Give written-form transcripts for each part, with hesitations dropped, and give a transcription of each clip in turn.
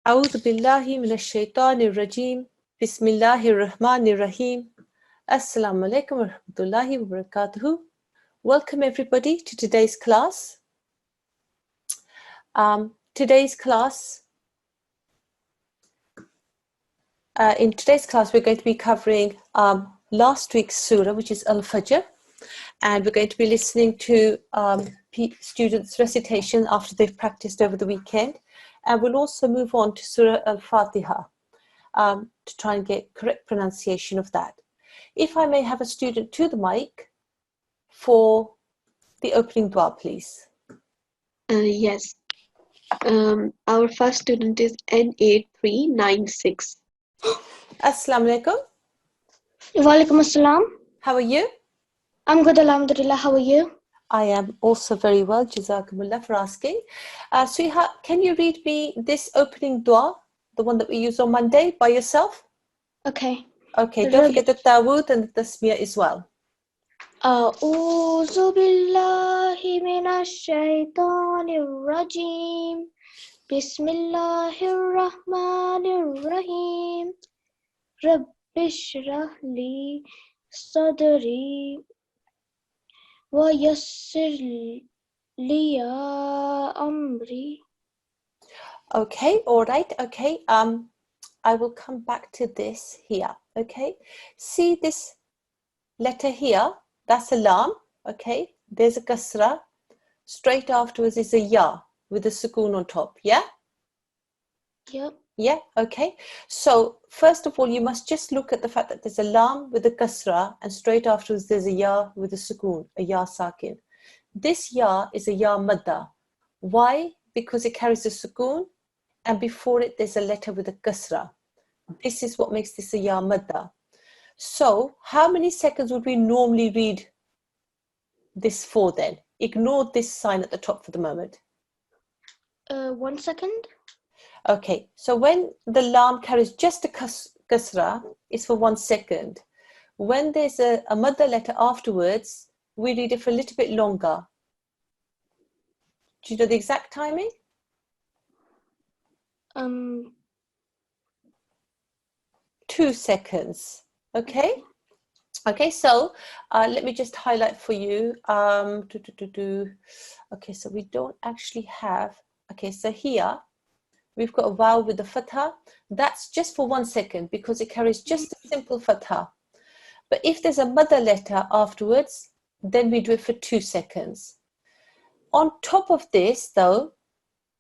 أعوذ بالله من الشيطان الرجيم بسم الله الرحمن الرحيم Assalamu alaikum wa rahmatullahi wa barakatuhu. Welcome everybody to today's class. In today's class we're going to be covering last week's surah, which is Al-Fajr, and we're going to be listening to students' recitation after they've practiced over the weekend, and we'll also move on to Surah Al-Fatiha to try and get correct pronunciation of that. If I may have a student to the mic for the opening dua, please. Yes. Our first student is N8396. Assalamu alaikum. Walaikum assalam. How are you? I'm good, alhamdulillah. How are you? I am also very well. Jazakumullah for asking. Sweetheart, can you read me this opening dua, the one that we use on Monday, by yourself? Okay. Okay, don't forget the Tawud and the Tasmiyah as well. أعوذ بالله من الشيطان الرجيم بسم الله الرحمن الرحيم رب اشرح لي صدري ويسر لي أمري. Okay, all right, okay. I will come back to this here, okay? See this letter here? That's a lam, okay? There's a kasra. Straight afterwards is a ya with a sukoon on top, yeah? Yep. Yeah, okay. So first of all, you must just look at the fact that there's a lam with a kasra and straight afterwards there's a ya with a sukoon, a ya sakin. This ya is a ya madda. Why? Because it carries a sukoon and before it there's a letter with a kasra. This is what makes this a ya madda. So how many seconds would we normally read this for then? Ignore this sign at the top for the moment. 1 second. Okay, so when the lam carries just a kasra, it's for 1 second. When there's a madda letter afterwards, we read it for a little bit longer. Do you know the exact timing? 2 seconds. Okay. Okay, so let me just highlight for you. Okay, so we don't actually have. Okay, so here we've got a vowel with the fatha. That's just for 1 second because it carries just a simple fatha. But if there's a madda letter afterwards, then we do it for 2 seconds. On top of this, though,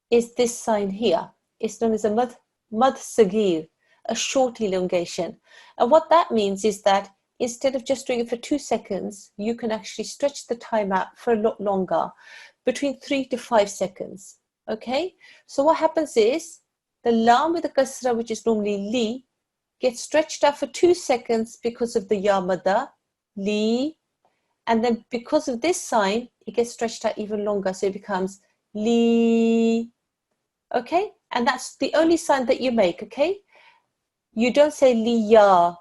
is this sign here. It's known as a mad sagir, a short elongation. And what that means is that instead of just doing it for 2 seconds, you can actually stretch the time out for a lot longer, between 3 to 5 seconds. Okay? So what happens is the lam with the kasra, which is normally li, gets stretched out for 2 seconds because of the ya madda, li, and then because of this sign, it gets stretched out even longer, so it becomes li. Okay? And that's the only sign that you make, okay? You don't say li ya.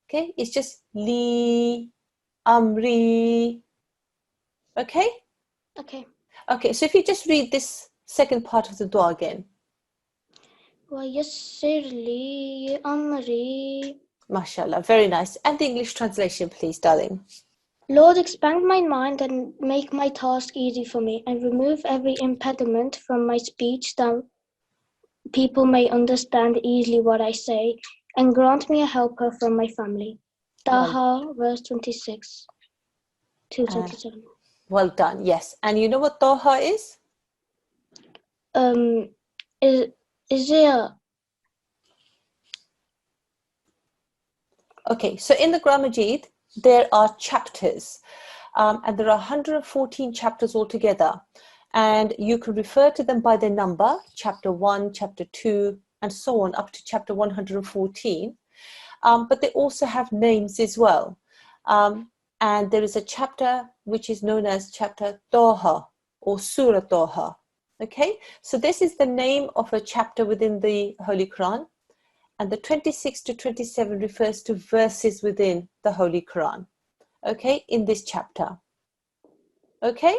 Okay? It's just li amri. Okay? Okay. Okay, so if you just read this second part of the dua again. ويسر لي أمري. MashaAllah, very nice. And the English translation, please, darling. Lord, expand my mind and make my task easy for me, and remove every impediment from my speech that people may understand easily what I say, and grant me a helper from my family. Taha, verse 26 to 27. Well done, yes. And you know what Taha is? Is there... Okay, so in the Quran Majid, there are chapters, and there are 114 chapters altogether. And you can refer to them by their number, chapter 1, chapter 2, and so on, up to chapter 114. But they also have names as well. And there is a chapter which is known as chapter Taha or Surah Taha. Okay, so this is the name of a chapter within the Holy Quran. And the 26 to 27 refers to verses within the Holy Quran. Okay, in this chapter. Okay?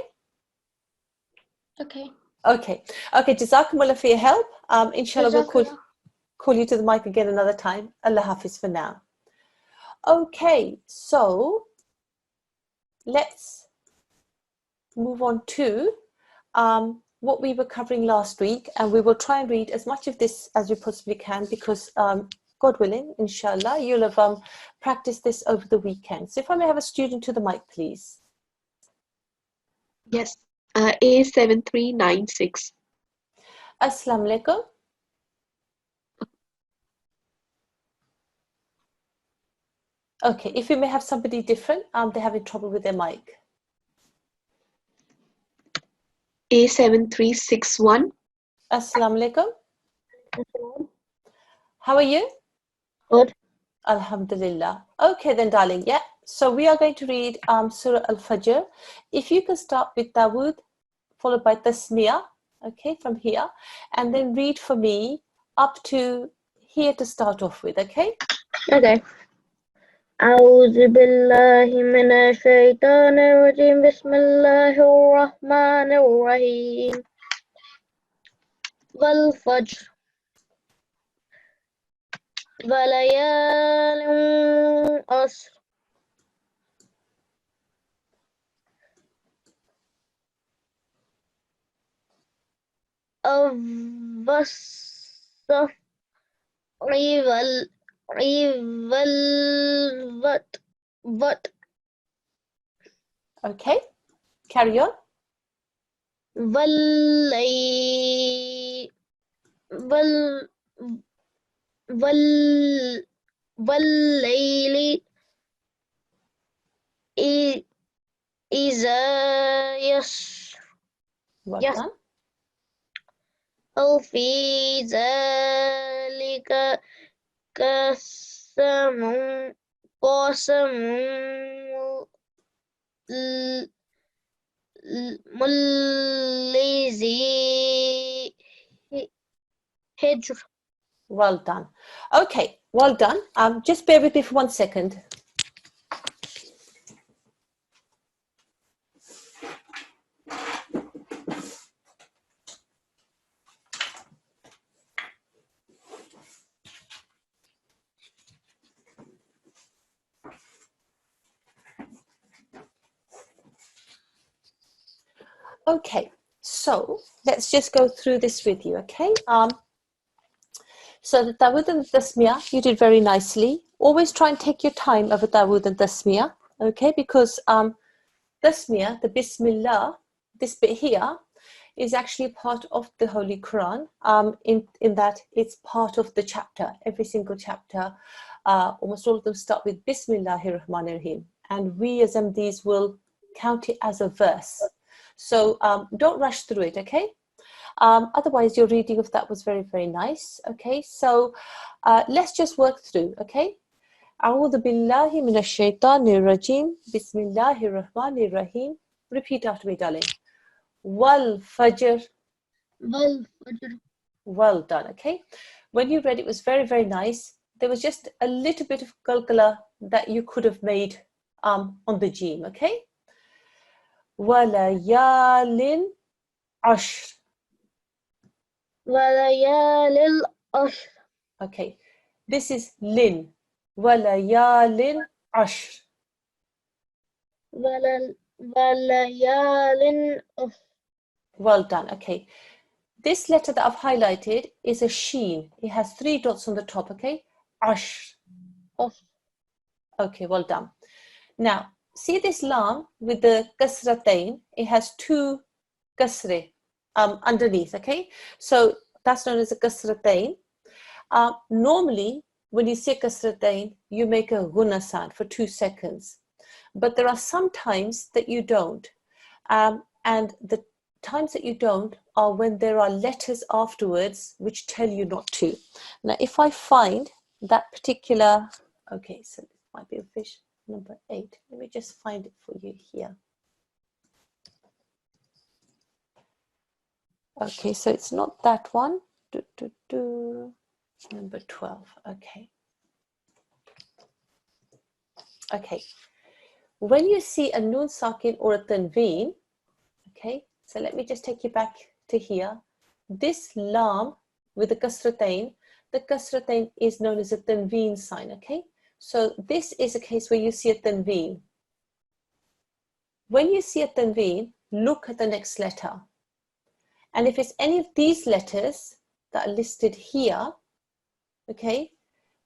Okay. Okay. Okay, Jazakumullah for your help. Inshallah, we'll Jazakallah. call you to the mic again another time. Allah Hafiz for now. Okay, so let's move on to what we were covering last week, and we will try and read as much of this as we possibly can because God willing, inshallah, you'll have practiced this over the weekend. So if I may have a student to the mic, please. Yes. A7396. Assalamu alaikum. Okay, if you may have somebody different, they're having trouble with their mic. A7361. Assalamu alaikum. How are you? Good. Alhamdulillah. Okay then, darling. Yeah. So we are going to read Surah Al-Fajr. If you can start with Dawood, followed by Tasmiyah, okay, from here, and then read for me up to here to start off with, okay? Okay. أعوذ بالله من الشيطان الرجيم بسم الله الرحمن الرحيم والفجر وليال عشر والصفر والوتر Okay, carry on. والليل والليل إذا يسر Well Yes. done. أو في ذلك قسم لذي حجر. Well done. Okay, well done. Just bear with me for 1 second. Okay, so let's just go through this with you, okay? So the Dawood and the Tasmiyah, you did very nicely. Always try and take your time over Dawood and Tasmiyah, okay? Because Tasmiyah, the Bismillah, this bit here, is actually part of the Holy Quran, in that it's part of the chapter. Every single chapter, almost all of them start with Bismillahir Rahmanir Rahim. And we as MDs will count it as a verse. So don't rush through it, okay? Otherwise, your reading of that was very, very nice. Okay, so let's just work through. Okay, A'udhu billahi minash shaitanir rajim. Bismillahir rahmanir rahim. Repeat after me, darling. Wal fajr. Well done. Okay, when you read it was very, very nice. There was just a little bit of qalqala that you could have made on the jim. Okay, walayalin ashr. وليال عشر. Okay, this is lin. Walayalin ashr. وليال عشر. Well done. Okay, this letter that I've highlighted is a sheen. It has 3 dots on the top. Okay, ashr. Okay, well done. Now, see this lam with the kasratain? It has 2 kasre underneath. Okay, so that's known as a kasratain. Normally, when you say kasratain, you make a gunna sound for 2 seconds. But there are some times that you don't. And the times that you don't are when there are letters afterwards which tell you not to. Now, if I find that particular, okay, so this might be a fish number 8. Let me just find it for you here. Okay, so it's not that one. Number 12. Okay. Okay. When you see a noon sakin or a tanveen, okay, so let me just take you back to here, this lam with the kasratain, the kasratain is known as a tanveen sign, okay? So this is a case where you see a tanveen. When you see a tanveen, look at the next letter. And if it's any of these letters that are listed here, okay,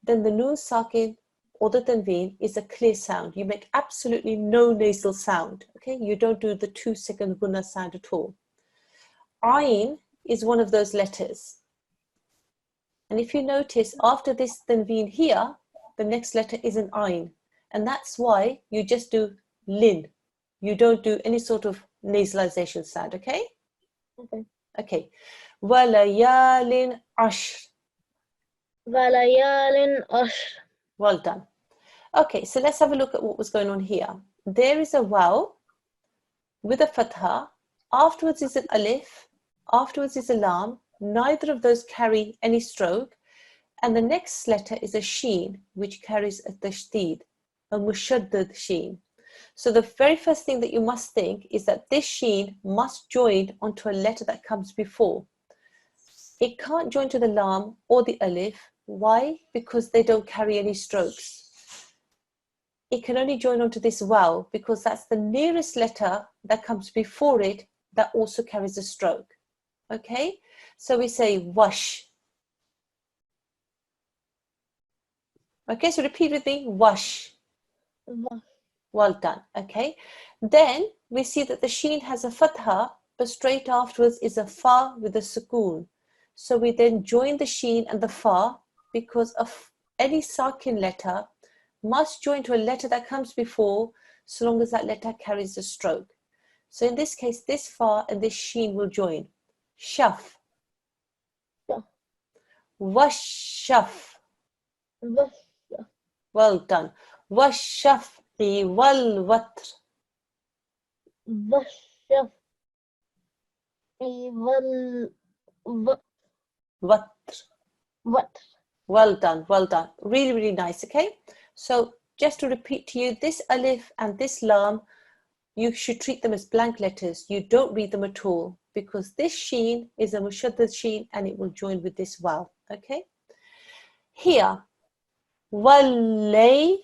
then the noon sakin or the tanveen is a clear sound. You make absolutely no nasal sound, okay? You don't do the 2-second gunna sound at all. Ayn is one of those letters. And if you notice, after this tanveen here, the next letter is an ayn. And that's why you just do lin. You don't do any sort of nasalization sound, okay? Okay. Okay. Walayalin ashr. Walayalin ashr. Well done. Okay, so let's have a look at what was going on here. There is a waw with a fatha. Afterwards is an alif. Afterwards is a lam. Neither of those carry any stroke. And the next letter is a sheen, which carries a tashdid, a mushaddad sheen. So the very first thing that you must think is that this sheen must join onto a letter that comes before. It can't join to the lam or the alif. Why? Because they don't carry any strokes. It can only join onto this waw because that's the nearest letter that comes before it that also carries a stroke. Okay? So we say wash. Okay, so repeat with me, wash. Wash. Well done. Okay. Then we see that the sheen has a fatha, but straight afterwards is a fa with a sukoon. So we then join the sheen and the fa because of any sakin letter must join to a letter that comes before so long as that letter carries a stroke. So in this case, this fa and this sheen will join. Shaf. Yeah. Washaf. Wash. Well done. Washaf'i wal watr. Wash. Wal. Watr. What? Well done, well done. Really, really nice, okay? So just to repeat to you, this alif and this lam, you should treat them as blank letters. You don't read them at all because this sheen is a mushaddad sheen and it will join with this waw, okay? Here, wallay.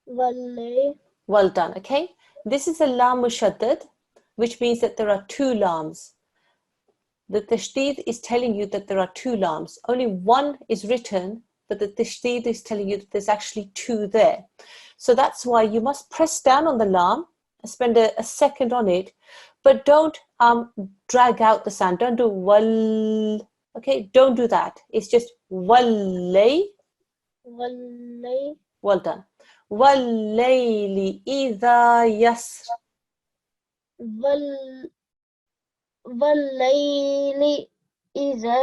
Wallay. Well done, okay? This is a lam mushaddad, which means that there are two lams. The tashdid is telling you that there are two lams. Only one is written, but the tashdid is telling you that there's actually two there. So that's why you must press down on the lam and spend a second on it, but don't drag out the sound. Don't do wal. Okay, don't do that. It's just wallay. Wallay. Well done. Wallayli idha yasr. Wallayli idha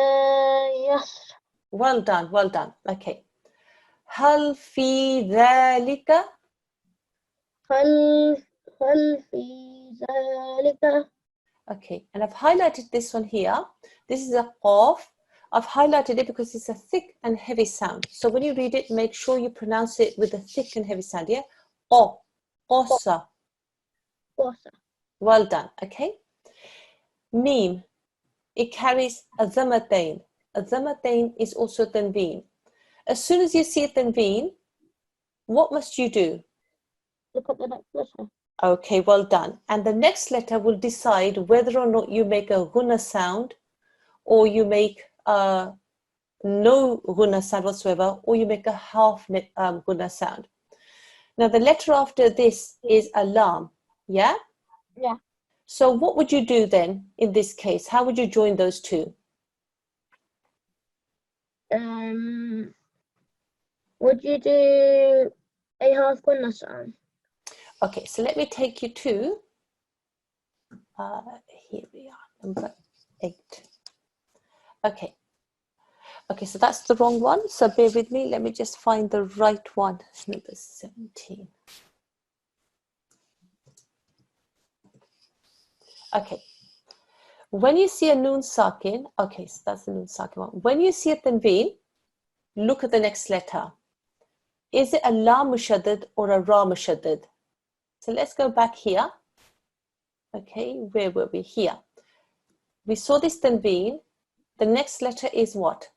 yasr. Well done, well done. Okay. Hal fi dhalika. هل في ذلك. Okay, and I've highlighted this one here. This is a qaf. I've highlighted it because it's a thick and heavy sound. So when you read it, make sure you pronounce it with a thick and heavy sound, yeah? Qa, qasa. Well done, okay? Mim, it carries a dhammatain. A dhammatain is also tanveen. As soon as you see a tanveen, what must you do? Look at the next letter. Okay, well done. And the next letter will decide whether or not you make a gunna sound or you make no gunna sound whatsoever, or you make a half gunna sound. Now the letter after this is a lam, yeah? Yeah. So what would you do then in this case? How would you join those two? Would you do a half gunna sound? Okay, so let me take you to, here we are, number 8. Okay. Okay, so that's the wrong one. So bear with me. Let me just find the right one. Number 17. Okay. When you see a noon sakin, okay, so that's the noon sakin one. When you see a tanveen, look at the next letter. Is it a la mushaddad or a ra mushaddad? So let's go back here. Okay, where were we? Here. We saw this tanween. The next letter is what?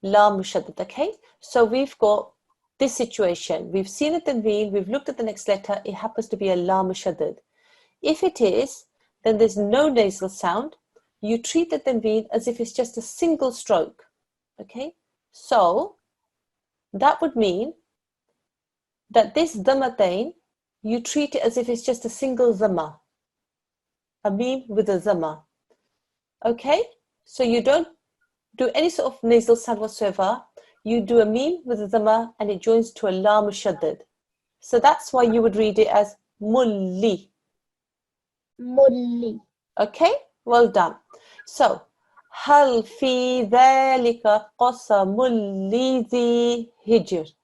La mushaddad. Okay, so we've got this situation. We've seen a tanween, we've looked at the next letter, it happens to be a la mushaddad. If it is, then there's no nasal sound. You treat the tanween as if it's just a single stroke. Okay, so that would mean that this dhammatain, you treat it as if it's just a single dhamma, a meme with a dhamma. Okay, so you don't do any sort of nasal sound whatsoever. You do a meme with a dhamma and it joins to a la mushaddad. So that's why you would read it as mulli. Mulli. Okay, well done. So, hal fi dhalika qasamul lidhi hijr.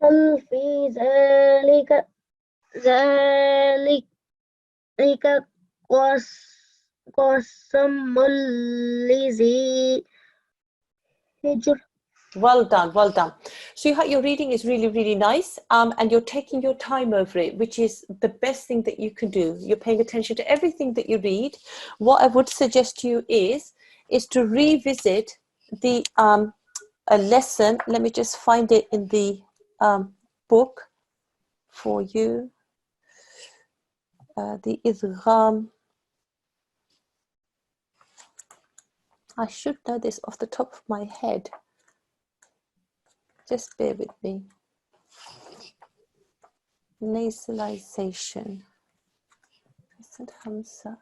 هل في ذلك قسم لذي حجر. Well done, well done. So your reading is really, really nice, and you're taking your time over it, which is the best thing that you can do. You're paying attention to everything that you read. What I would suggest to you is to revisit the a lesson. Let me just find it in the book for you. The idgham. I should know this off the top of my head. Just bear with me. Nasalization. Hamza.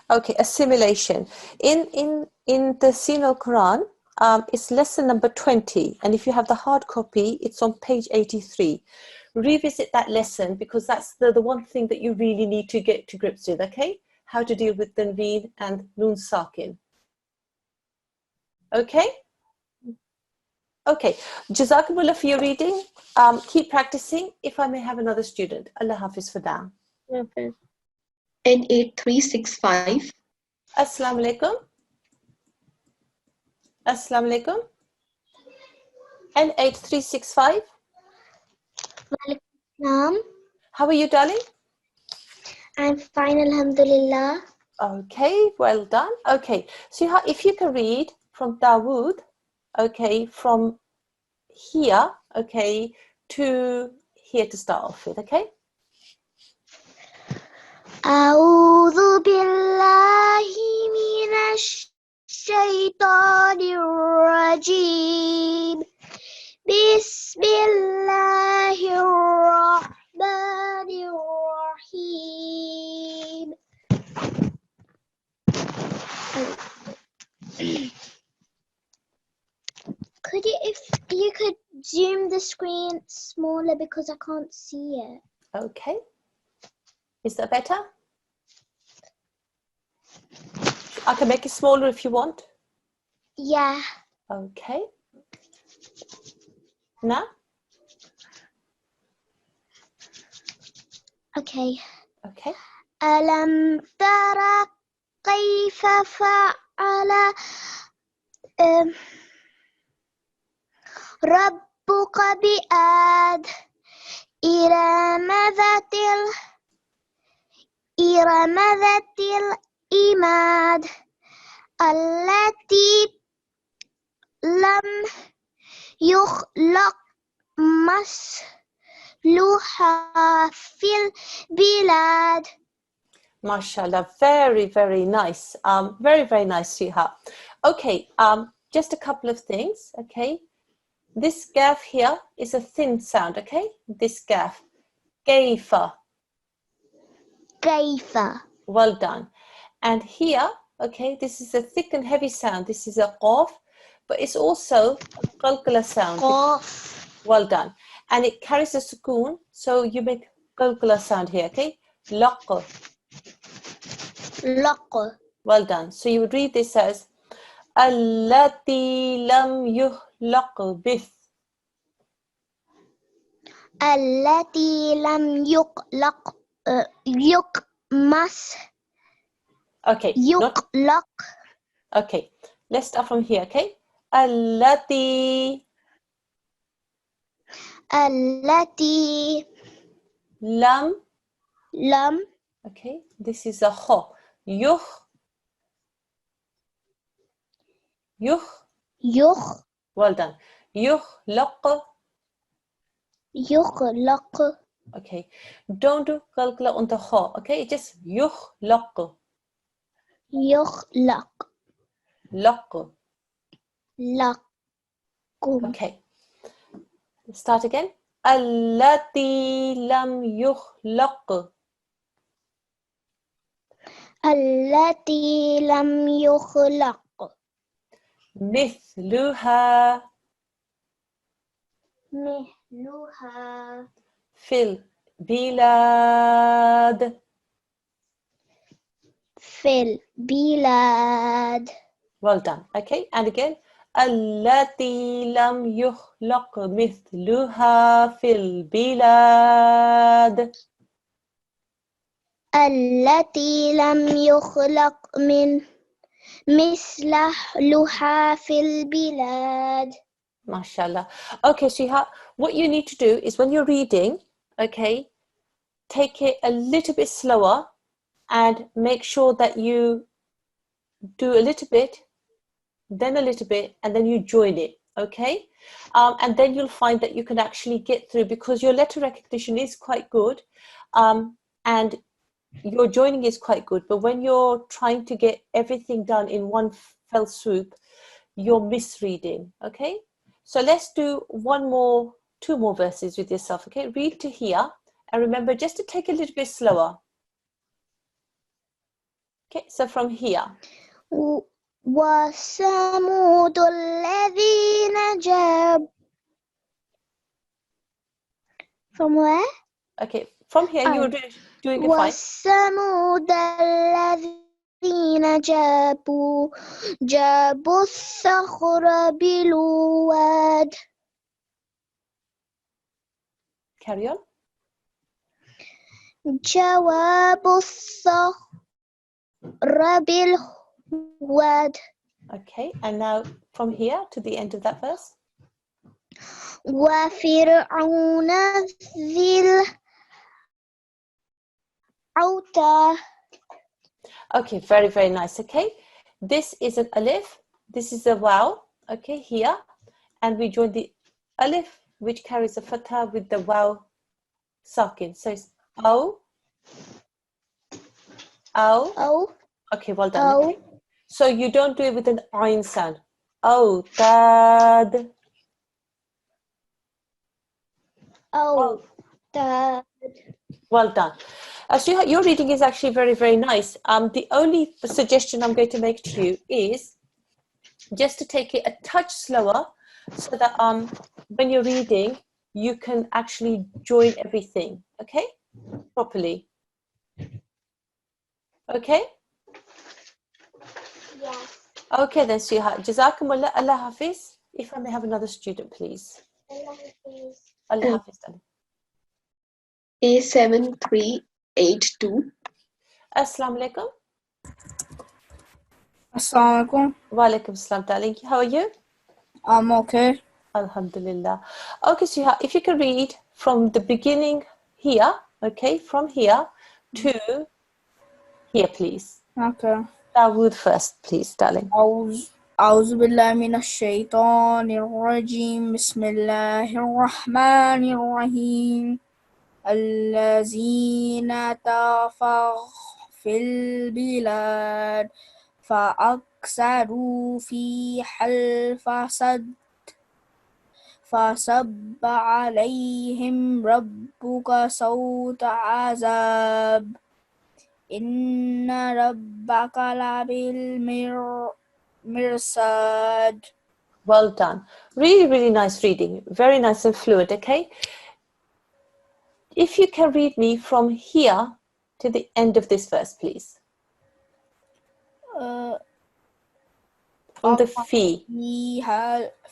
Okay, assimilation. In the Tashilul-Qur'an, it's lesson number 20. And if you have the hard copy, it's on page 83. Revisit that lesson because that's the one thing that you really need to get to grips with, okay? How to deal with tanween and nun sakin. Okay? Okay. Jazakumullah for your reading. Keep practicing. If I may have another student. Allah Hafiz for now. Okay. N8365. Assalamu alaikum. Assalamu alaikum. N8365. How are you, darling? I'm fine, alhamdulillah. Okay, well done. Okay, so if you can read from Dawood, okay, from here, okay, to here to start off with, okay? أعوذ بالله من الشيطان الرجيم بسم الله الرحمن الرحيم. If you could zoom the screen smaller because I can't see it. Okay. Is that better? I can make it smaller if you want. Yeah. Okay. Now? Okay. Okay. ألم تر كيف فعل ربك بعاد إرم ذات العماد التي لم يخلق مثلها في البلاد. MashaAllah, very, very nice. Very, very nice, sweetheart. Okay, just a couple of things, okay? This gaf here is a thin sound, okay? This gaf. Kaifa. Kaifa. Well done. And here, okay, this is a thick and heavy sound. This is a qaf, but it's also a qalqala sound. Qaf. Well done. And it carries a sukoon, so you make qalqala sound here, okay? Laq. Laq. Well done. So you would read this as Allati lam yuhlaq bith. Allati lam yuqlaq yuqmas. Okay. Yuqlaq. Okay. Let's start from here, okay? Allati lam. Lam. Okay, this is a kho. Yuh. Yuh. Yukh. Well done. Yuh laq. Yukhlaq. Okay, don't do qalqala on the kho. Okay, just yuh laq. Yukhlaq. Laq. Lakum. Okay, start again. Allati lam yukhlaq. Allati lam yukhlaq. مثلها Mithluha. في البلاد. Fil bilad. Well done. Okay, and again. التي لم يخلق مثلها في البلاد. التي لم يخلق من مثلها في البلاد. MashaAllah. Okay, Shiha, what you need to do is when you're reading, okay, take it a little bit slower and make sure that you do a little bit, then a little bit, and then you join it, okay? And then you'll find that you can actually get through because your letter recognition is quite good and your joining is quite good. But when you're trying to get everything done in one fell swoop, you're misreading, okay? So let's do two more verses with yourself, okay? Read to here and remember just to take a little bit slower. Okay, so from here. وثمود الذين جاب. From where? Okay, from here you're doing it fine. وثمود الذين جابوا الصخر بالواد. Carry on. جواب الصخر بالواد. Okay, and now from here to the end of that verse. وفرعون ذي الأوتاد. Okay, very, very nice. Okay, this is an alif, this is a waw, okay, here, and we join the alif, which carries a fatha with the waw sakin. So it's O. Okay, well done. Okay. So you don't do it with an ayn sound. Oh, dad. Well done. So your reading is actually very, very nice. The only suggestion I'm going to make to you is just to take it a touch slower so that when you're reading, you can actually join everything, okay? Properly. Okay? Yes. Okay then, Sriha. Jazakumullah. Allah Hafiz. If I may have another student, please. Allah Hafiz. Allah Hafiz. A7382. Assalamu alaikum. Assalamu alaikum. Wa alaikum assalam, darling. How are you? I'm okay. Alhamdulillah. Okay, Sriha, if you can read from the beginning here, okay, from here to here, please. Okay. Dawood first, please, darling. أعوذ بالله من الشيطان الرجيم بسم الله الرحمن الرحيم الذين طغوا في البلاد فأكثروا فيها الفساد فصب عليهم ربك صوت عذاب إن ربك لبالمرصاد. Well done. Really, really nice reading. Very nice and fluent, okay? If you can read me from here to the end of this verse, please. From the fee.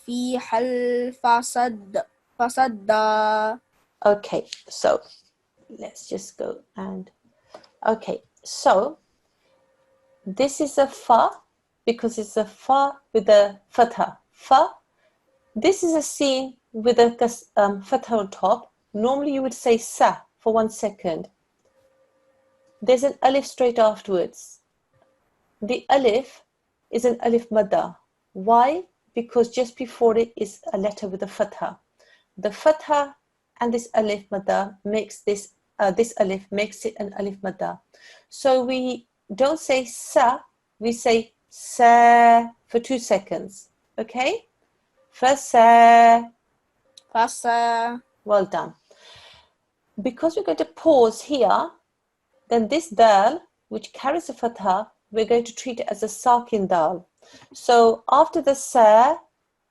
فيها الفساد. Okay, so let's just go and okay, so this is a fa because it's a fa with a fatha. Fa. This is a sin with a fatha on top. Normally you would say sa, for 1 second. There's an alif straight afterwards. The alif is an alif madda. Why? Because just before it is a letter with a fatha. The fatha and this alif madda makes this alif makes it an alif madda. So we don't say sa, we say sa for 2 seconds. Okay? Fasa. Fasa. Well done. Because we're going to pause here, then this dal, which carries a fatha, we're going to treat it as a sakin dal. So after the sa,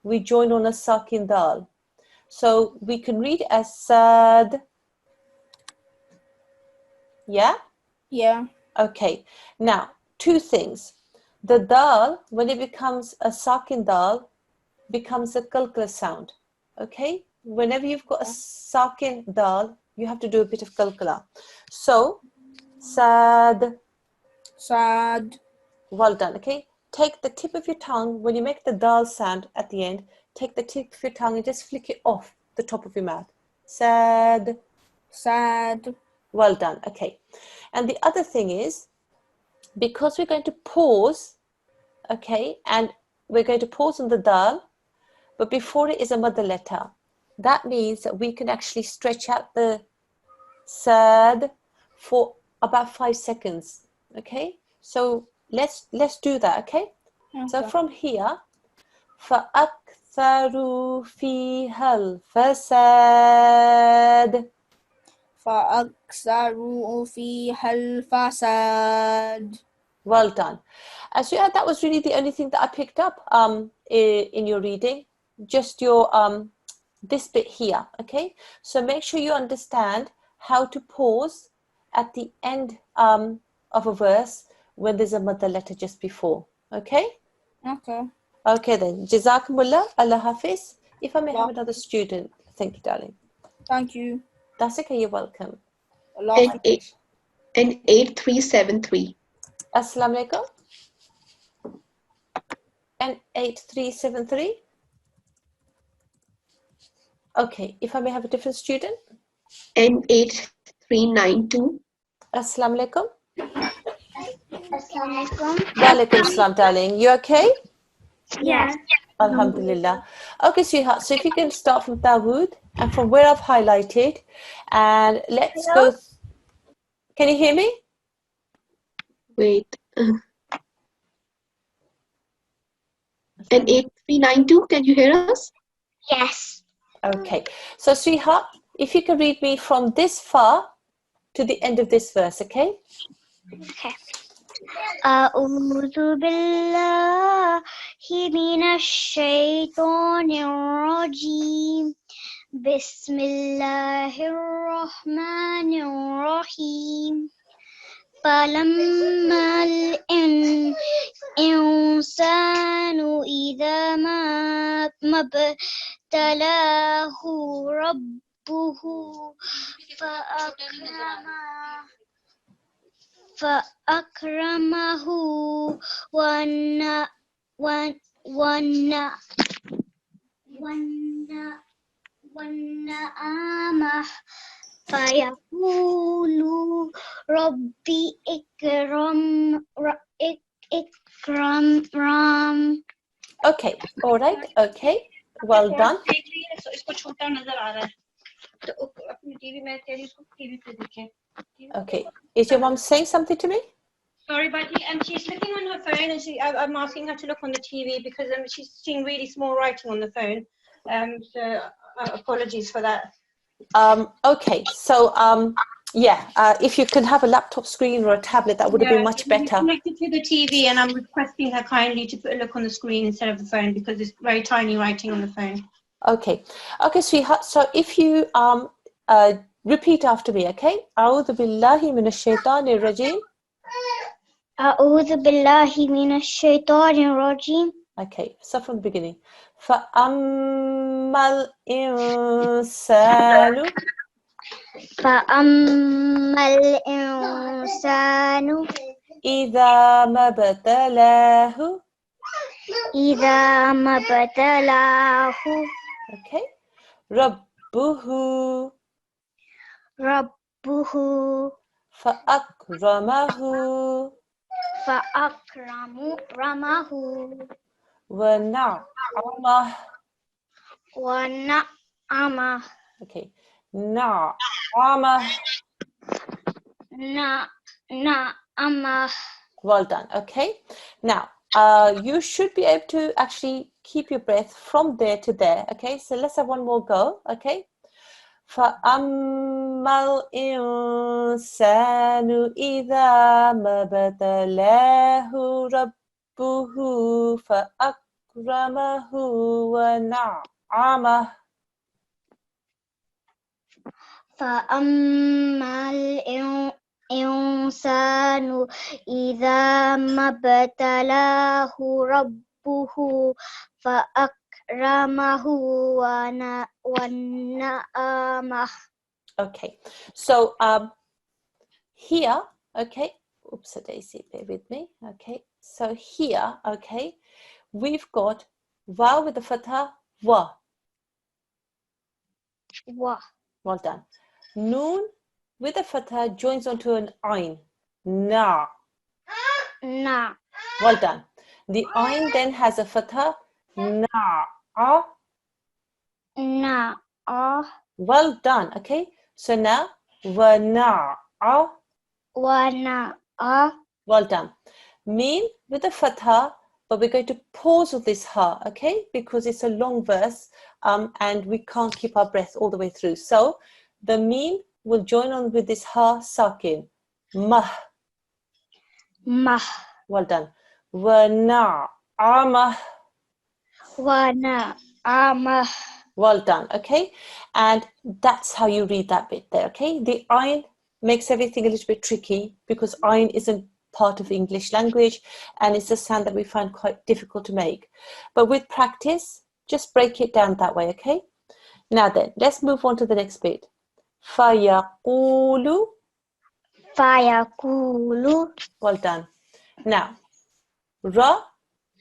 we join on a sakin dal. So we can read as sad. Yeah? Yeah. Okay. Now, 2 things. The dal, when it becomes a sakin dal, becomes a kalkala sound. Okay? Whenever you've got a sakin dal, you have to do a bit of kalkala. So, sad. Sad. Well done. Okay? Take the tip of your tongue, when you make the dal sound at the end, take the tip of your tongue and just flick it off the top of your mouth. Sad. Sad. Well done. Okay. And the other thing is, because we're going to pause, okay, and we're going to pause on the dal, but before it is a mother letter. That means that we can actually stretch out the sad for about 5 seconds. Okay, so let's do that. Okay, so from here, فَأَكْثَرُوا فِيهَا الْفَسَادَ. فَأَكْثَرُوا فِيهَا الْفَسَادَ. Well done. As you had, that was really the only thing that I picked up in your reading, just your this bit here. Okay, so make sure you understand how to pause at the end of a verse when there's a mother letter just before. Okay. Okay then. Jazakumullah. Allah Hafiz. If I may have another student. Thank you, darling. Thank you. That's okay. You're welcome. And 8373. Assalamu alaikum. And 8373. Okay, if I may have a different student. And 8392. Assalamu alaikum. Assalamu alaikum. Walaikum assalam, darling. You okay? Yes. Alhamdulillah. Okay, sweetheart. So if you can start from Dawood and from where I've highlighted, and let's go. Can you hear me? Wait. And 8392, can you hear us? Yes. Okay. So, sweetheart, if you can read me from this far to the end of this verse, okay? Okay. أعوذ بالله من الشيطان الرجيم بسم الله الرحمن الرحيم فلما الإنسان إذا ما ابتلاه ربه فأكرمه ونعمه فيقول ربي إكرم. Okay, all right, okay, well done. Okay, is your mom saying something to me? Sorry, but she's looking on her phone, and I'm asking her to look on the TV because she's seeing really small writing on the phone. So apologies for that. Okay, so if you can have a laptop screen or a tablet, that would have been much better. I'm connected to the TV, and I'm requesting her kindly to put a look on the screen instead of the phone because it's very tiny writing on the phone. Okay, sweetheart. So if you repeat after me, okay? أعوذ بالله من الشيطان الرجيم. أعوذ بالله من الشيطان الرجيم. Okay, so from the beginning. فأما الإنسان إذا ما ابتلاه okay ربه فأكرمه فأكرمه ونعمه. ونعمه Okay, نعمه. نعمه. Well done. Okay, now you should be able to actually keep your breath from there to there. Okay, so let's have one more go. Okay, فأما الإنسان إذا ما ابتلاه ربه فأكرمه ونعمه. فأما الإنسان إذا ما ابتلاه ربه فأكرمه ونعمه. Okay, so here, okay, oops a daisy, bear with me. Okay, so here, okay, we've got waw with the fatha, wa. Well done. Noon with the fatha joins onto an ayn, na. Well done. The ayn then has a fatha, na. Well done. Okay, so now wa na. Well done. Mim with the fatha, but we're going to pause with this ha, okay, because it's a long verse and we can't keep our breath all the way through. So the mim will join on with this ha sakin. Mah. Well done. Wa na'amah. Well done. Okay, and that's how you read that bit there. Okay, the ayn makes everything a little bit tricky because ayn isn't part of English language and it's a sound that we find quite difficult to make. But with practice, just break it down that way. Okay, now then, let's move on to the next bit. Fayaqulu. Well done. Now, ra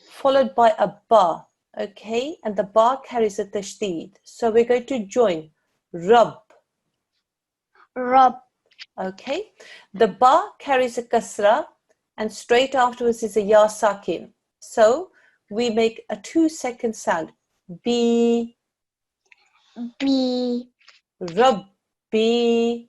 followed by a ba. Okay, and the ba carries a tashdid. So we're going to join Rabb. Okay, the ba carries a kasra and straight afterwards is a ya sakin. So we make a 2-second sound. Bi, Rabbi.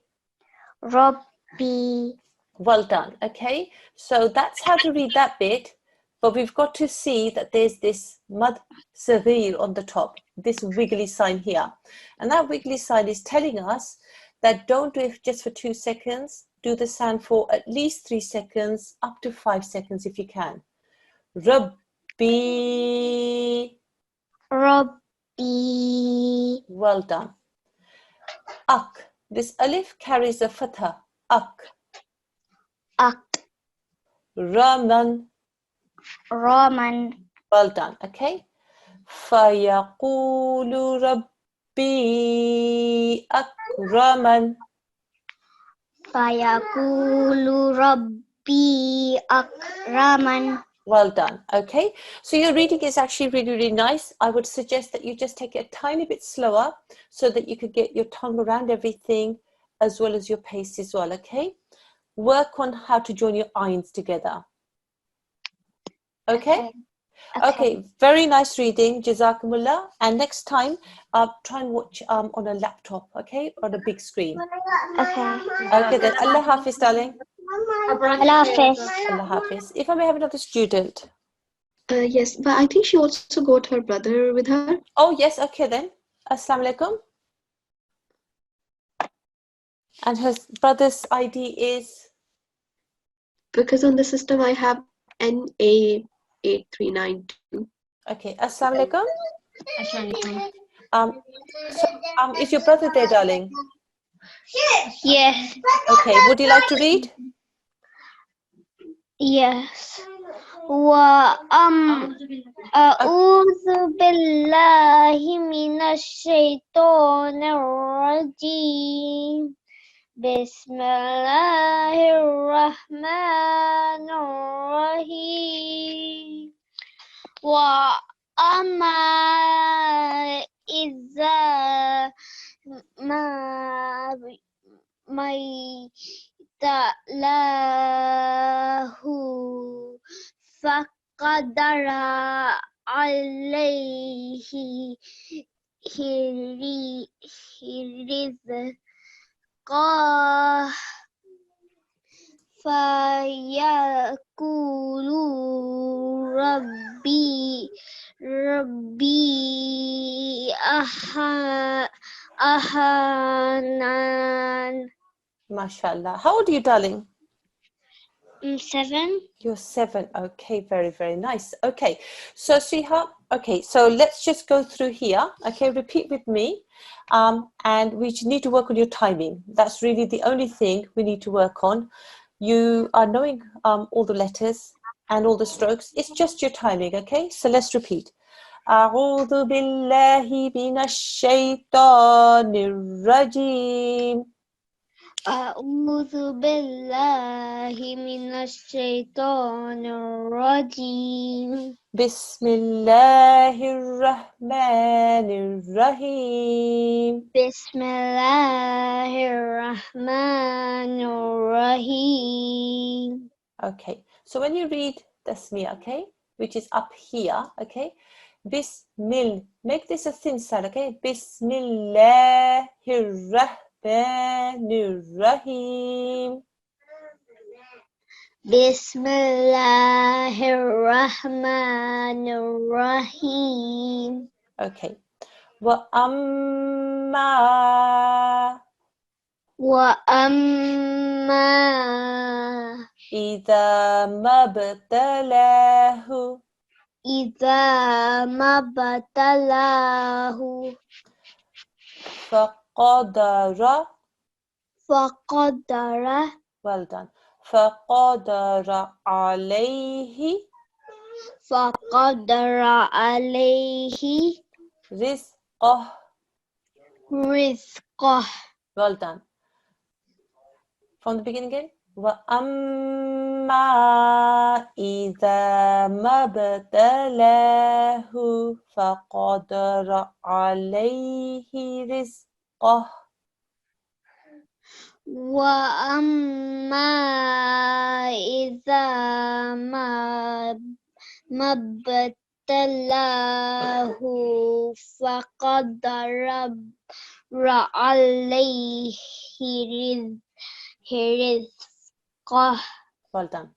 Well done. Okay, so that's how to read that bit. But we've got to see that there's this mad saghir on the top, this wiggly sign here. And that wiggly sign is telling us that don't do it just for 2 seconds. Do the sound for at least 3 seconds, up to 5 seconds if you can. Rabbi. Well done. Ak. This alif carries a fatha. Ak. Raman. Well done. Okay. فَيَقُولُ رَبِّي أَكْرَمَنِ. Well done. Okay, so your reading is actually really, really nice. I would suggest that you just take it a tiny bit slower so that you could get your tongue around everything as well as your pace as well. Okay, work on how to join your ayns together. Okay. Okay, very nice reading, Jazakumullah. And next time, try and watch on a laptop, okay, on a big screen. Okay, then Allah Hafiz, darling. Allah Hafiz. Allah Hafiz. If I may have another student. Yes, but I think she also got her brother with her. Oh, yes, okay then. Assalamu alaikum. And her brother's ID is? Because on the system I have NA8392. Okay, assalamu alaikum. Is your brother there, darling? Yes. Okay, would you like to read? Yes. أعوذ بالله من الشيطان الرجيم بسم الله الرحمن الرحيم وأما إذا ما له فقدر عليه رزقه فيقول ربي أهانن. MashaAllah. How old are you, darling? 7. You're 7. Okay, very, very nice. Okay, so Sriha, okay, so let's just go through here. Okay, repeat with me. And we just need to work on your timing. That's really the only thing we need to work on. You are knowing all the letters and all the strokes. It's just your timing, okay? So let's repeat. أعوذ بالله من الشيطان الرجيم. أعوذ بالله من الشيطان الرجيم. بسم الله الرحمن الرحيم. بسم الله الرحمن الرحيم. Okay, so when you read tasmiyah, okay, which is up here, okay, Bismil, make this a thin sound, okay, Bismillahirrahmanirrahim. Bismillahirrahmanirrahim. Okay, wa amma idha mabtalahu إذا ما ابتلاه faqadara. فقدر Well done. فقدر عليه فقدر عليه رزقه. رزقه. Well done. From the beginning again. وَأَمَّا إِذَا مَا ابْتَلَاهُ فَقَدَرَ عَلَيْهِ رِزْقَهُ. وأما إذا ما ابتلاه فقدر عليه رزقه. Well done.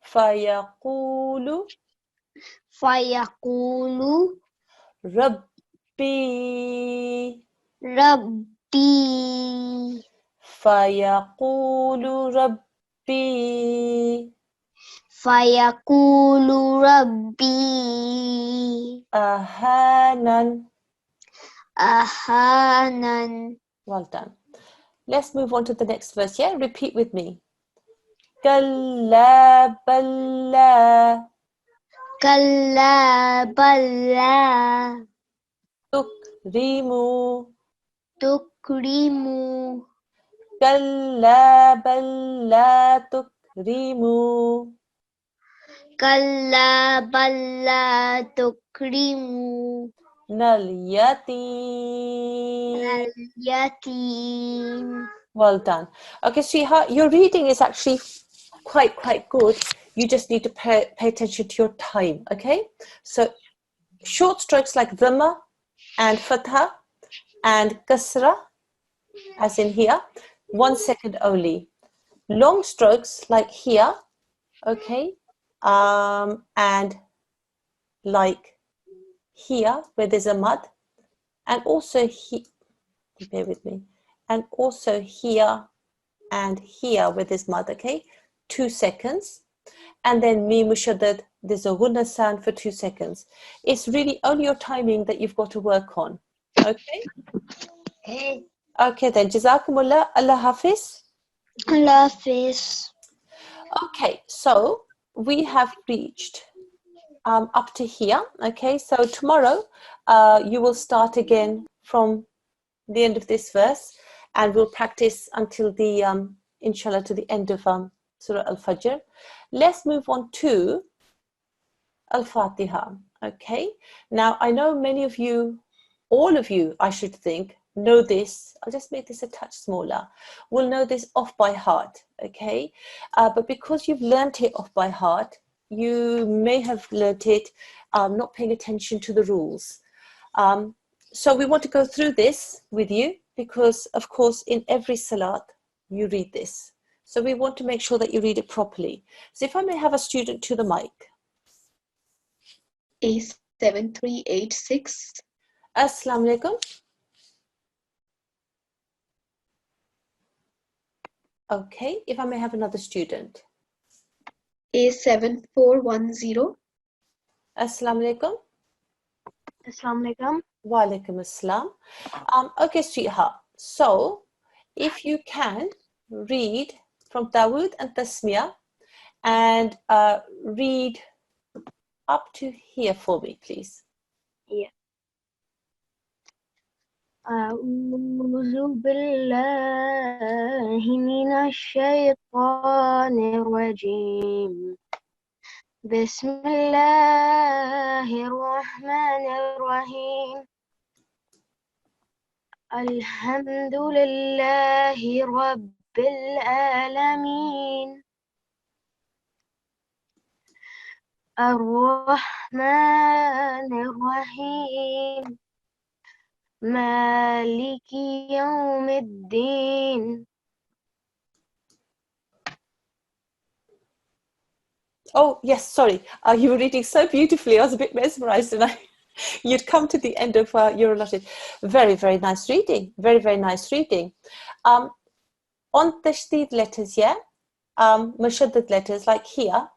فيقول ربي. فيقول ربي أهانن. Well done. Let's move on to the next verse. Yeah, repeat with me. كلا بلا تكرموا. كلا بلا تكرموا اليتيم. Well done. Okay, sweetheart, your reading is actually quite good. You just need to pay attention to your time, okay? So short strokes like dhamma and fatha and kasra, as in here, 1 second only. Long strokes like here, okay, and like here where there's a mud, and also here, bear with me, and also here and here where there's mud, okay, 2 seconds, and then mim mushaddad, there's a gunna sound for 2 seconds. It's really only your timing that you've got to work on, okay? Okay then, jazakumullah, Allah hafiz. Allah Hafiz. Okay, so we have reached up to here, okay? So tomorrow you will start again from the end of this verse, and we'll practice until the inshallah to the end of Surah Al-Fajr. Let's move on to Al-Fatiha, okay? Now I know many of you, all of you I should think, know this. I'll just make this a touch smaller. Will know this off by heart, okay? But because you've learnt it off by heart, you may have learnt it not paying attention to the rules. So we want to go through this with you because, of course, in every salat, you read this. So we want to make sure that you read it properly. So if I may have a student to the mic. A7386. Assalamu alaikum. Okay, if I may have another student. A7410. Assalamu alaikum. Assalamu alaikum. Wa alaikum assalam. Okay, sweetheart. So, if you can read from Dawood and Tasmiyah and read up to here for me, please. Yeah. أعوذ بالله من الشيطان الرجيم بسم الله الرحمن الرحيم الحمد لله رب العالمين الرحمن الرحيم مالك يوم الدين. Oh, yes, sorry. You were reading so beautifully. I was a bit mesmerized and you'd come to the end of your allotted. Very, very nice reading. Very, very nice reading. On tashdid letters, yeah? Mashaddad letters, like here,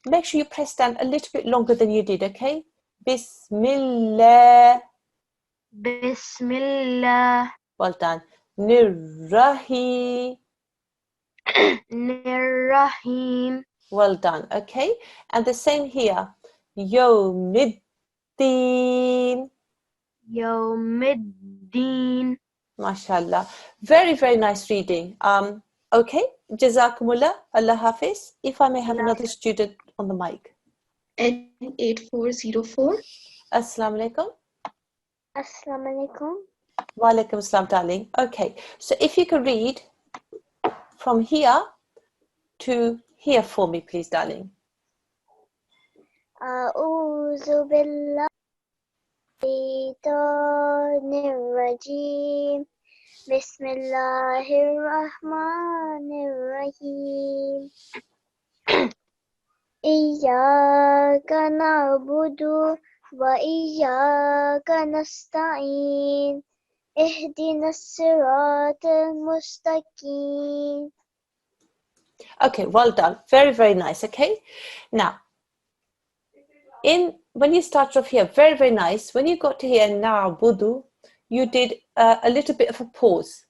make sure you press down a little bit longer than you did, okay? Bismillah. Bismillah. Well done. Nirrahi. Nirrahim. Well done, okay? And the same here. Yawmiddin. Yawmiddin. MashaAllah. Very, very nice reading. Okay, Jazakumullah, Allah Hafiz. If I may have another student on the mic. N8404. Assalamu alaikum. Assalamu alaikum. Wa alaikum assalam, darling. Okay, so if you could read from here to here for me, please, darling. أعوذ بالله الشيطان الرجيم بسم الله الرحمن الرحيم إياك نعبد وإياك نستعين اهدنا الصراط المستقيم. Okay, well done. Very, very nice. Okay, now when you start off here, very, very nice. When you got to here, na'budu, you did a little bit of a pause.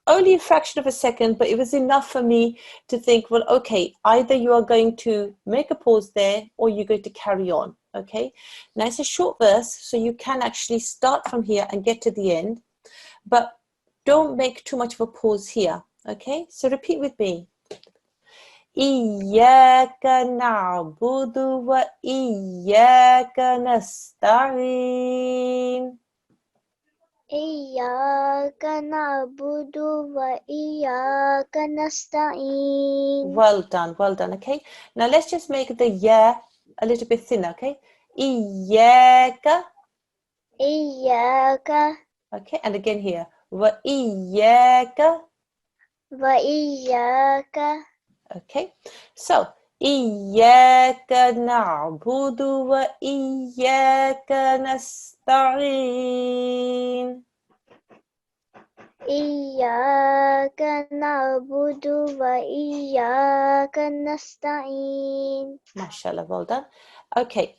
Only a fraction of a second, but it was enough for me to think, well, okay, either you are going to make a pause there or you're going to carry on. Okay, now it's a short verse, so you can actually start from here and get to the end, but don't make too much of a pause here. Okay, so repeat with me. Iyyaka na'budu wa iyyaka nasta'in. Iyyaka na'budu wa iyyaka nasta'in. Well done, well done. Okay, now let's just make the ya a little bit thinner. Okay, Iyyaka. Iyyaka. Okay, and again here. Wa iyyaka. Wa iyyaka. Okay, so Iyyaka na'budu wa iyyaka nasta'in. Iyyaka na'budu wa iyyaka nasta'in. MashaAllah, well done. Okay,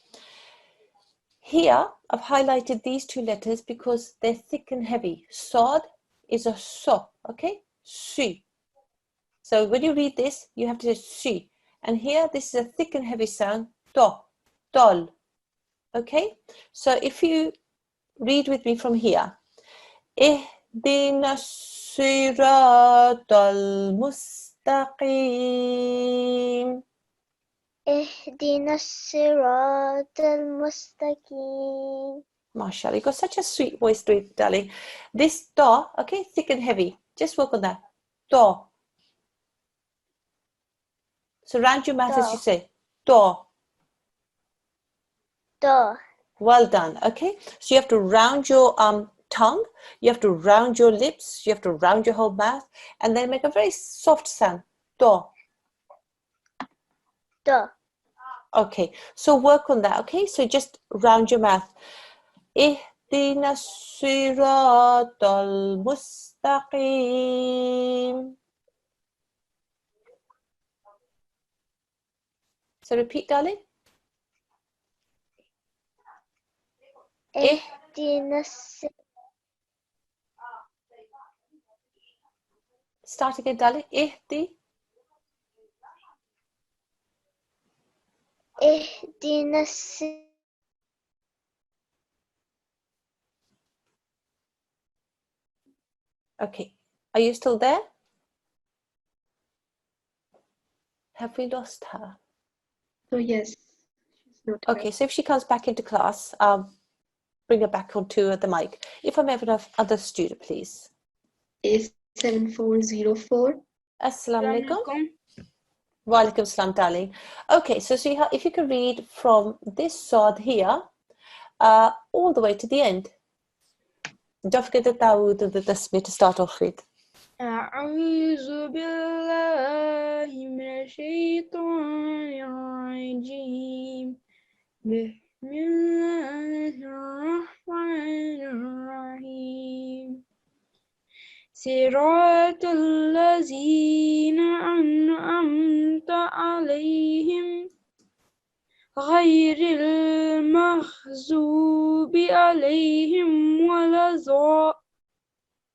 here I've highlighted these two letters because they're thick and heavy. Sod is a so, okay? Si. So when you read this, you have to say si. And here, this is a thick and heavy sound, do, dol. Okay? So if you read with me from here, Ihdina siratal mustaqim. Ihdina siratal mustaqim. MashaAllah, you've got such a sweet voice, darling. This do, okay, thick and heavy. Just work on that. Do. So round your mouth as you say. Do. Do. Well done. Okay. So you have to round your tongue. You have to round your lips. You have to round your whole mouth, and then make a very soft sound. Do. Do. Okay. So work on that. Okay. So just round your mouth. اهدنا الصراط المستقيم. So repeat, darling. اهدنا Start again, darling. اهدنا Okay. Are you still there? Have we lost her? So yes, she's not here. Okay, so if she comes back into class, bring her back onto the mic. If I may have another student, please. A7404. Assalamu alaikum. Wa alaikum salam, darling. Okay, so see how, if you can read from this sod here all the way to the end. Don't forget the ta'awud and the tasbih to start off with. أعوذ بالله من الشيطان الرجيم بسم الله الرحمن الرحيم صراط الذين أنعمت عليهم غير المغضوب عليهم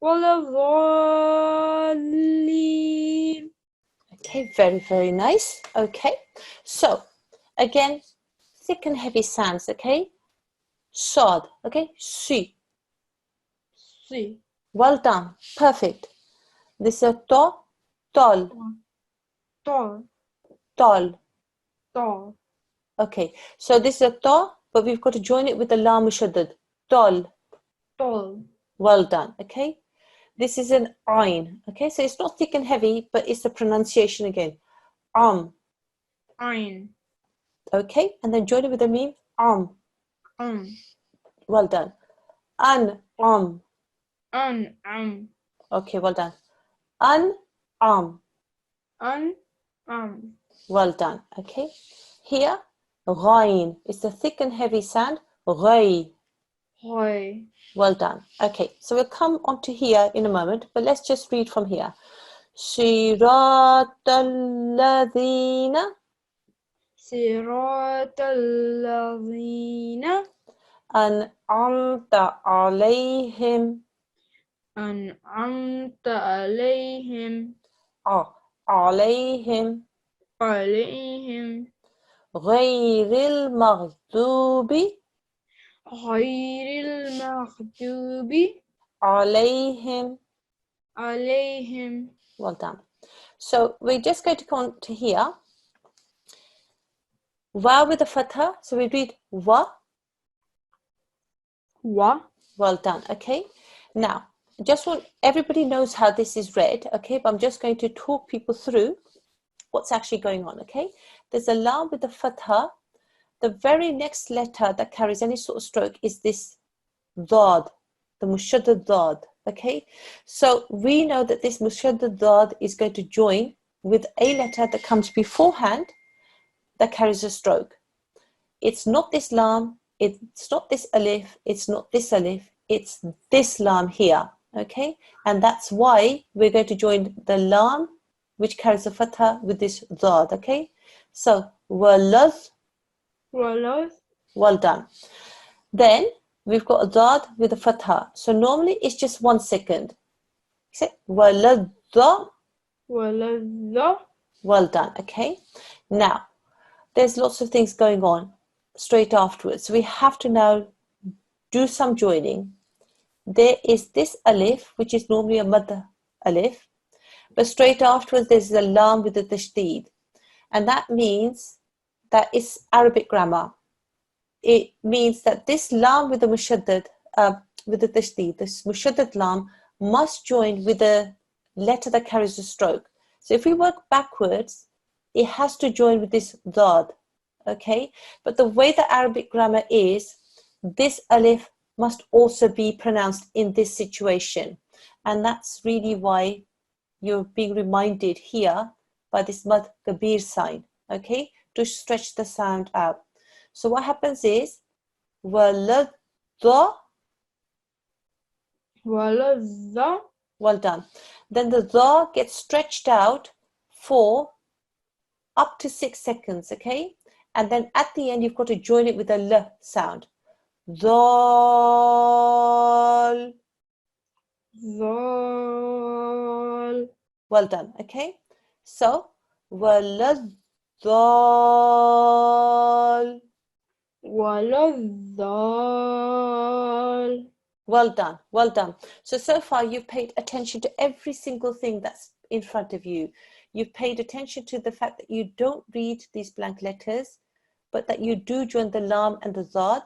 ولا الضالين. Okay, very, very nice. Okay, so again, thick and heavy sounds, okay? Sod, okay? Si. Si. Well done. Perfect. This is a to, tol, Tol. tol. Tol. Okay, so this is a to, but we've got to join it with the lam mushaddad. Tol. Tol. Well done. Okay, this is an ayn. Okay, so it's not thick and heavy, but it's the pronunciation again. Ein. Okay, and then join it with the meme. Well done. An. Okay, well done. An. Well done. Okay, here. Ghain. It's the thick and heavy sound. Ghay. Hoi. Well done. Okay, so we'll come on to here in a moment, but let's just read from here. Siratalladhina. صراط الذين An'amta alayhim. أنعمت عليهم Alayhim. Ghayril maghdubi. غير المغضوب Alayhim. عليهم. Well done. So we're just going to come on to here. Wa with the fatha. So we read wa. Well done. Okay. Now, just want everybody knows how this is read. Okay, but I'm just going to talk people through what's actually going on. Okay. There's a lam with the fatha. The very next letter that carries any sort of stroke is this dad, the mushaddad dad. Okay, so we know that this mushaddad dad is going to join with a letter that comes beforehand that carries a stroke. It's not this lam, it's not this alif, it's not this alif, it's this lam here. Okay, and that's why we're going to join the lam which carries a fatha with this dad. Okay, so walaz. Well done. Then we've got a dad with a fatha. So normally it's just 1 second. Say waladha. Well done. Okay. Now there's lots of things going on straight afterwards. So we have to now do some joining. There is this alif, which is normally a mad alif, but straight afterwards there's a lam with the tashdid, and that means that it's Arabic grammar. it means that this lam with the mushaddad, with the tashdid, this mushaddad lam must join with a letter that carries a stroke. So if we work backwards, it has to join with this dad, okay? But the way the Arabic grammar is, this alif must also be pronounced in this situation. And that's really why you're being reminded here by this mad kabir sign, okay? To stretch the sound out. So what happens is, waladha, waladha, well done. Then the dha gets stretched out for up to 6 seconds, okay? And then at the end, you've got to join it with a l sound. Dhal. dhal, Well done, okay? So, waladhal. waladhal. Well done, well done. So far you've paid attention to every single thing that's in front of you. You've paid attention to the fact that you don't read these blank letters, but that you do join the lam and the zad,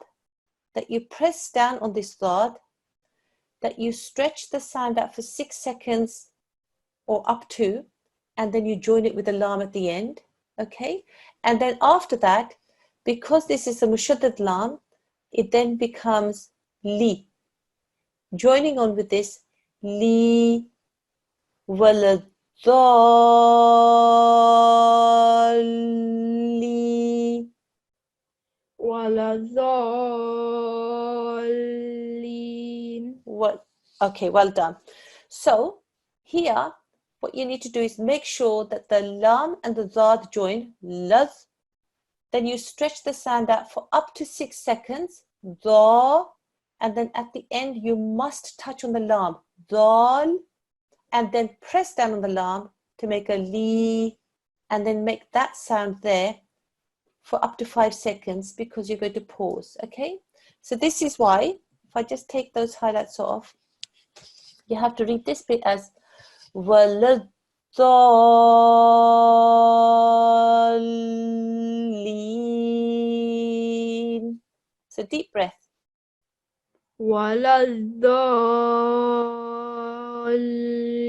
that you press down on this zad, that you stretch the sound out for 6 seconds or up to, and then you join it with the lam at the end, okay? And then after that, because this is a mushaddad lam, it then becomes li. Joining on with this, li waladhalli. waladhalin. Well, okay, well done. So here, what you need to do is make sure that the lam and the zad join, laz. Then you stretch the sound out for up to 6 seconds, dha. And then at the end, you must touch on the lam, dal, and then press down on the lam to make a li, and then make that sound there for up to 5 seconds because you're going to pause, okay? So this is why, if I just take those highlights off, you have to read this bit as waladhalin. So deep breath.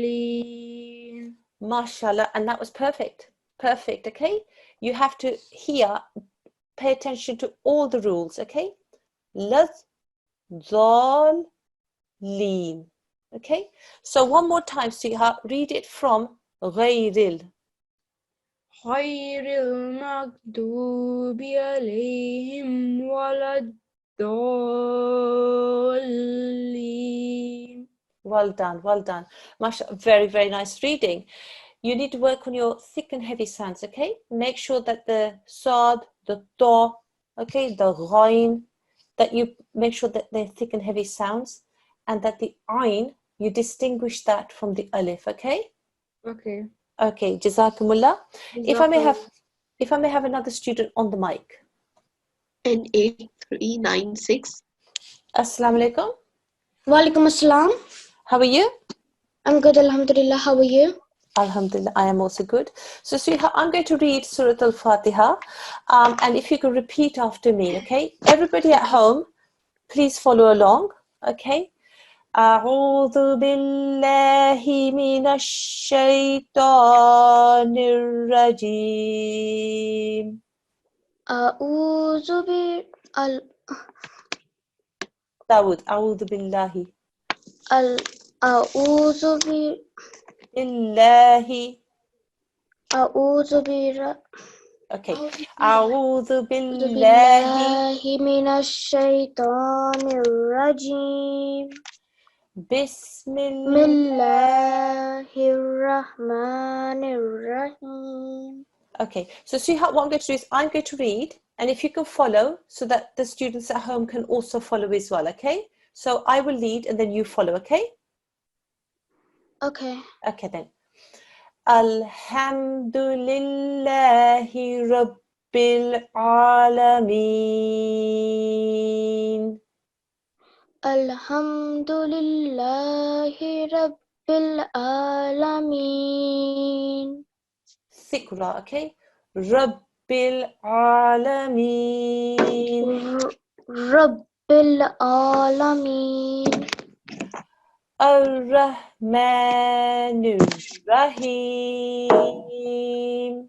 waladhalin. Mashallah, and that was perfect. Perfect, okay? You have to here pay attention to all the rules, okay? Laz, zal, leen. Okay? So one more time, sweetheart, read it from ghayril. ghayril maghdubi alayhim waladdallin. Well done, well done. Mashallah, very, very nice reading. You need to work on your thick and heavy sounds, okay? Make sure that the sad, the ta, okay, the ghain, that you make sure that they're thick and heavy sounds, and that the ayn, you distinguish that from the alif, okay? Okay. Okay, jazakumullah. If I may have another student on the mic. And 8396. Assalamu alaikum. Walaikum assalam. How are you? I'm good, alhamdulillah. How are you? Alhamdulillah, I am also good. So, sweetheart, I'm going to read Surah Al-Fatiha. And if you can repeat after me, okay? Everybody at home, please follow along, okay? أعوذ بالله من الشيطان الرجيم. A'udhu bi al Dawood, أعوذ بالله. A'udhu bi Billahi. A'udhu bi Okay. أعوذ بالله billahi minash shaitanir rajim. Bismillahirrahmanirrahim. Okay, so sweetheart, what I'm going to do is I'm going to read, and if you can follow so that the students at home can also follow as well, okay? So I will lead and then you follow, okay? Okay. Okay then. Alhamdulillahi Rabbil Alameen. Alhamdulillahi Rabbil Alameen. Sikra, okay? Rabb, العالمين Rabbil Alameen. الرحمن الرحيم.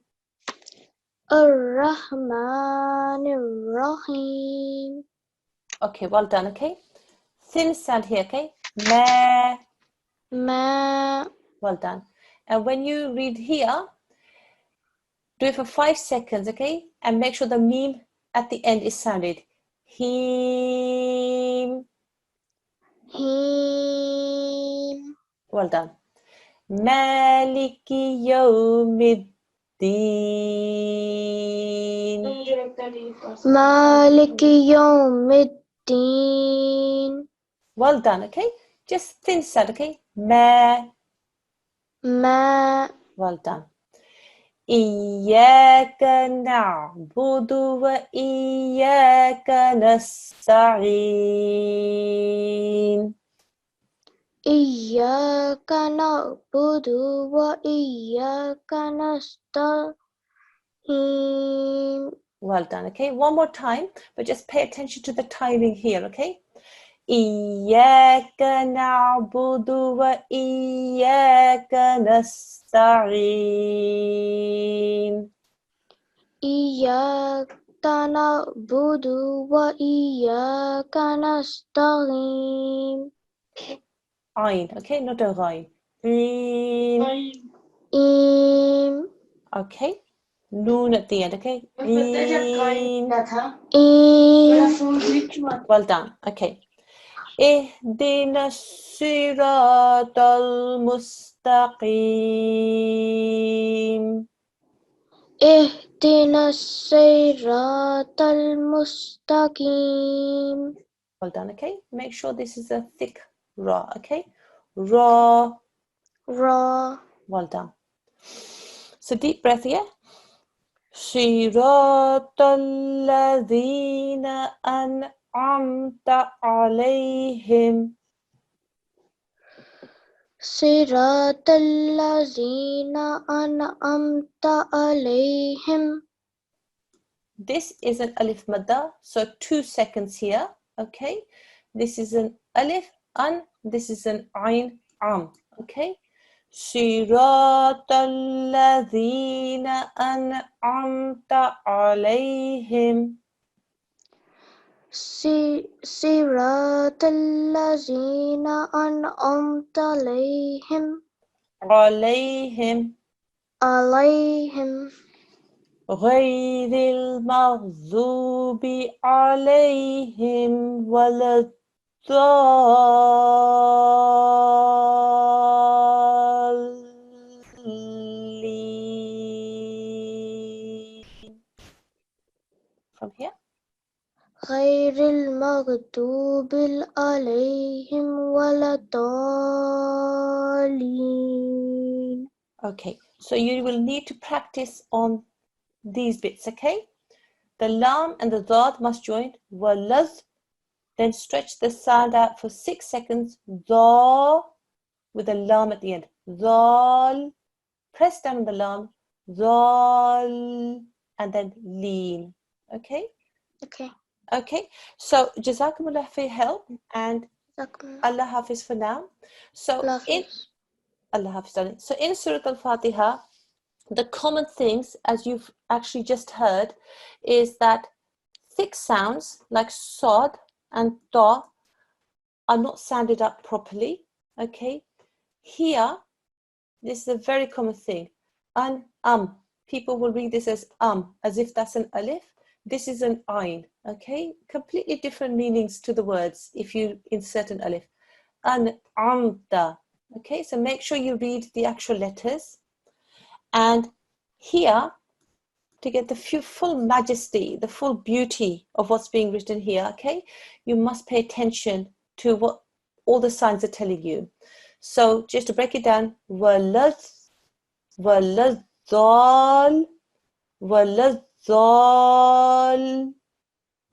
Ar-Rahman Ar-Rahim. Okay, well done. Okay, thin sound here. Okay, ma. Ma. Well done. And when you read here, do it for 5 seconds. Okay, and make sure the meme at the end is sounded. Him. Him. Well done. Maliki yawmiddin. Maliki Yawmiddin. Well done. Okay, just thin sound. Okay, ma. Ma. Well done. إياك نعبد وإياك نستعين. Iyyaka na'budu wa iyyaka nasta'in. Well done. Okay, one more time, but just pay attention to the timing here. Okay, إياك نعبد وإياك نستعين. Iyyaka na'budu wa iyyaka nasta'in. Ain. Okay, not a ghain. Ain. Im. Okay, noon at the end. Okay, Ain. Im. Well done. Okay. اهدنا الصراط المستقيم. Ihdina as-siratal mustaqim. Well done. Okay. Make sure this is a thick ra. Okay. Ra. Ra. Well done. So deep breath here. صراط الذين أنعمت عليهم. Siratal lazina an'amta alayhim. This is an alif madda, so 2 seconds here. Okay, this is an alif an, this is an ain am. Okay, Siratal ladhina an'amta alayhim. Siratal lazina an'amta alayhim. Alayhim. غير المغضوب عليهم ولا الضالين. From here. غير المغضوب عليهم ولا الضالين. Okay, so you will need to practice on these bits, okay? The lam and the dad must join. Walaz. Then stretch the sound out for 6 seconds. Dha with a lam at the end. Dhal. Press down on the lam. Dhal. And then lean. Okay? Okay. Okay. So Jazakumullah for your help and Allah Hafiz for now. So Allah Hafiz. So in Surah Al-Fatiha, the common things, as you've actually just heard, is that thick sounds like sod and ta are not sounded up properly. Okay, here this is a very common thing. An people will read this as if that's an alif. This is an ain. Okay, completely different meanings to the words if you insert an alif. An amta. Okay, so make sure you read the actual letters. And here, to get the full majesty, the full beauty of what's being written here, okay, you must pay attention to what all the signs are telling you. So just to break it down, walaz, walazal, walazal,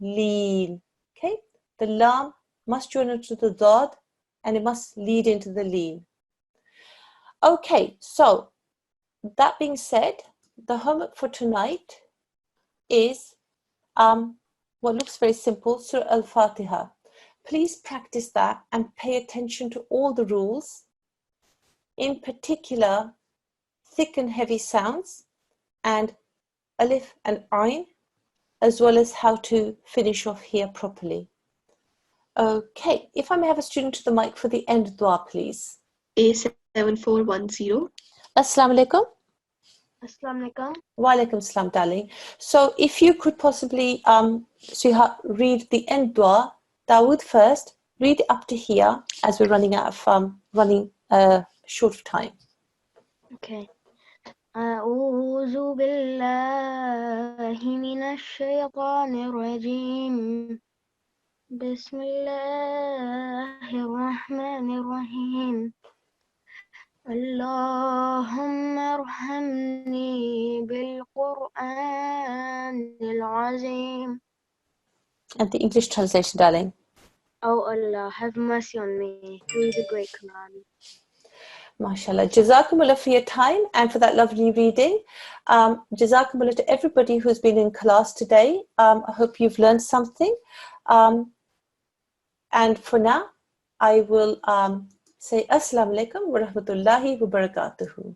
leen. Okay, the lam must join into the dad and it must lead into the leen. Okay, so that being said, the homework for tonight is what looks very simple, Surah Al-Fatiha. Please practice that and pay attention to all the rules, in particular thick and heavy sounds and alif and ayn, as well as how to finish off here properly. Okay, if I may have a student to the mic for the end dua, please. A7410. Assalamu alaikum. Assalamu alaikum. Wa alaikum salam, darling. So if you could possibly read the end dua, Dawood first, read it up to here as we're running out of short of time. Okay. أعوذ بالله من الشيطان الرجيم بسم الله الرحمن الرحيم اللهم ارحمني بالقرآن العظيم. And the English translation, darling. Oh Allah, have mercy on me through the great Quran. MashaAllah. Jazakumullah for your time and for that lovely reading. Jazakumullah to everybody who's been in class today. I hope you've learned something. And for now, I will say Assalamu alaikum wa rahmatullahi wa barakatuhu.